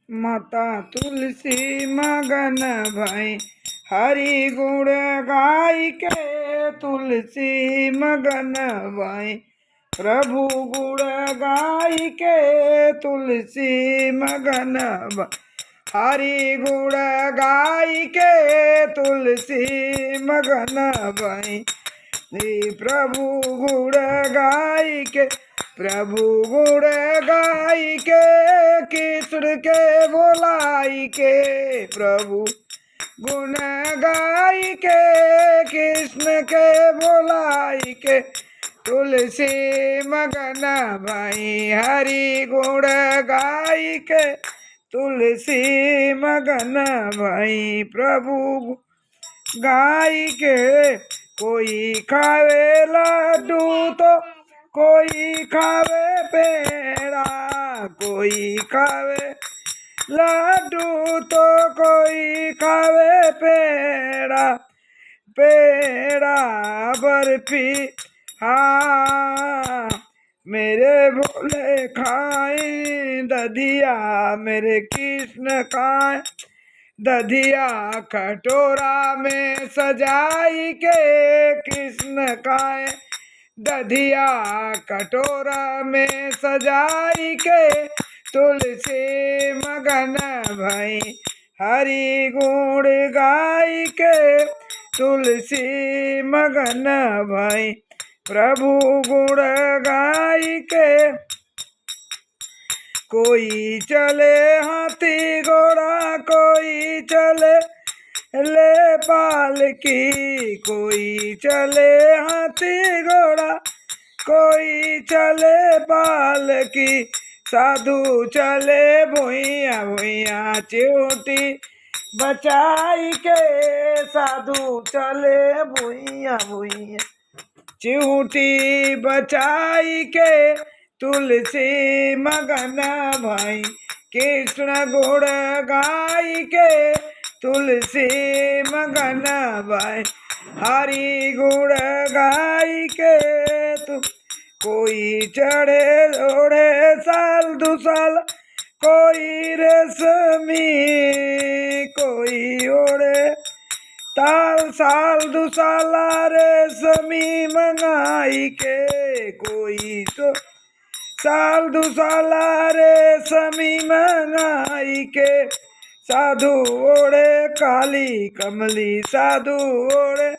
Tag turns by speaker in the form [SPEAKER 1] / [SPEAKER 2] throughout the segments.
[SPEAKER 1] माता तुलसी मगन भई हरि गुण गाय के। तुलसी मगन भई प्रभु गुण गाय के। तुलसी मगन भई हरि गुण गाय के। तुलसी मगन भई प्रभु गुण गाय के। प्रभु गुण गाय के कृष्ण के बोलाई के। प्रभु गुण गाय के कृष्ण के बोलाई के। तुलसी मगन भई हरि गुण गाय के। तुलसी मगन भई प्रभु गाय के। कोई खावे लड्डू तो कोई खावे पेड़ा। कोई खावे लड्डू तो कोई खावे पेड़ा। पेड़ा बर्फी हाँ मेरे भोले खाए दधिया। मेरे कृष्ण खाए दधिया कटोरा में सजाई के। कृष्ण खाए दधिया कटोरा में सजाई के। तुलसी मगन भई हरि गुण गाय के। तुलसी मगन भई प्रभु गुण गाय के। कोई चले हाथी घोड़ा कोई चले ले पालकी। कोई चले हाथी घोड़ा कोई चले पालकी। साधु चले भुइया भुइया चिऊटी बचाई के। साधु चले भुइया भुइया चिऊटी बचाई के। तुलसी मगन भई कृष्ण गुण गाय के। तुलसी मगन भई हरि गुण गाय के। तुम कोई चढ़े ओढ़े साल दो साल कोई रेशमी। कोई ओढ़े ताल साल दो साल रेशमी मंगाई के। कोई तो साल दो साल रेशमी मंगाई के। साधु ओढ़े काली कमली। साधु ओढ़े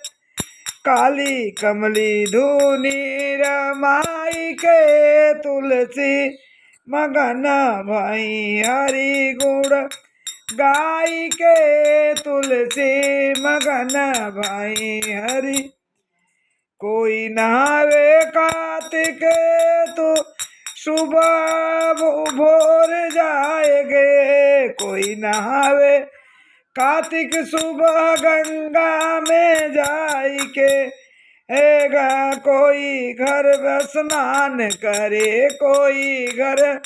[SPEAKER 1] काली कमली धूनी रमाई के। तुलसी मगन भई हरि गुण गाय के। तुलसी मगन भई हरि। कोई नहावे कार्तिक तो सुबह भोर जाएगे। कोई नहावे कार्तिक सुबह गंगा में जाई के। कोई घर स्नान करे। कोई घर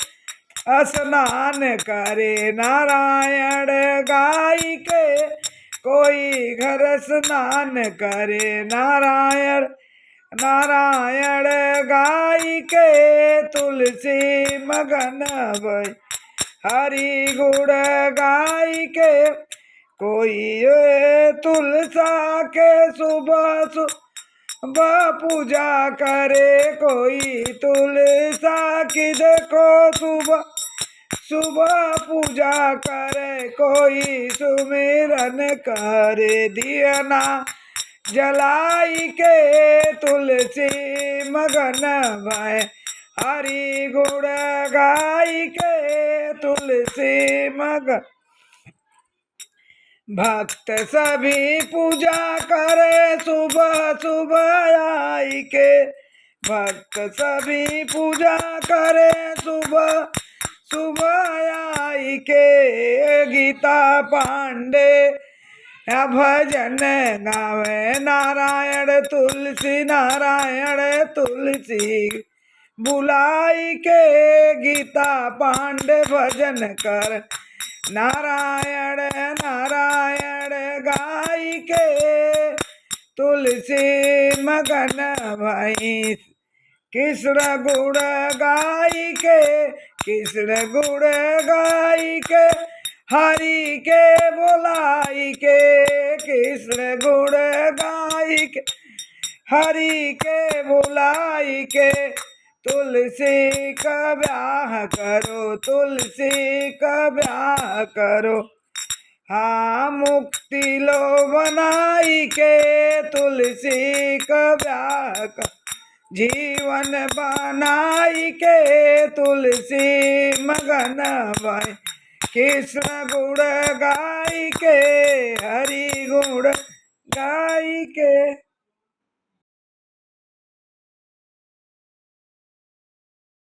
[SPEAKER 1] स्नान करे नारायण गाय के। कोई घर स्नान करे नारायण नारायण गाय के। तुलसी मगन भई हरि गुण गाय के। कोई तुलसा के सुबह सुबह पूजा करे। कोई तुलसा की देखो सुबह सुबह पूजा करे। कोई सुमिरन करे दियना जलाई के। तुलसी मगन भई हरि गुण गाय के। तुलसी मगन भक्त सभी पूजा करे सुबह सुबह आई के। भक्त सभी पूजा करे सुबह सुबह आई के। गीता पांडे भजन गावे नारायण तुलसी नारायण तुलसी बुलाई के। गीता पांडे भजन कर नारायण नारायण गाय के। तुलसी मगन भई कृष्ण गुण गाय के। कृष्ण गुण गाई के हरि के बोलाई के, कृष्ण गुण गाई के हरि के बुलाई के, तुलसी का ब्याह करो, तुलसी का ब्याह करो। हाँ मुक्ति लो बनाई के, तुलसी का ब्याह कर, जीवन बनाई के तुलसी मगन भाई। कृष्ण गुण गाई के हरि गुण गाई के।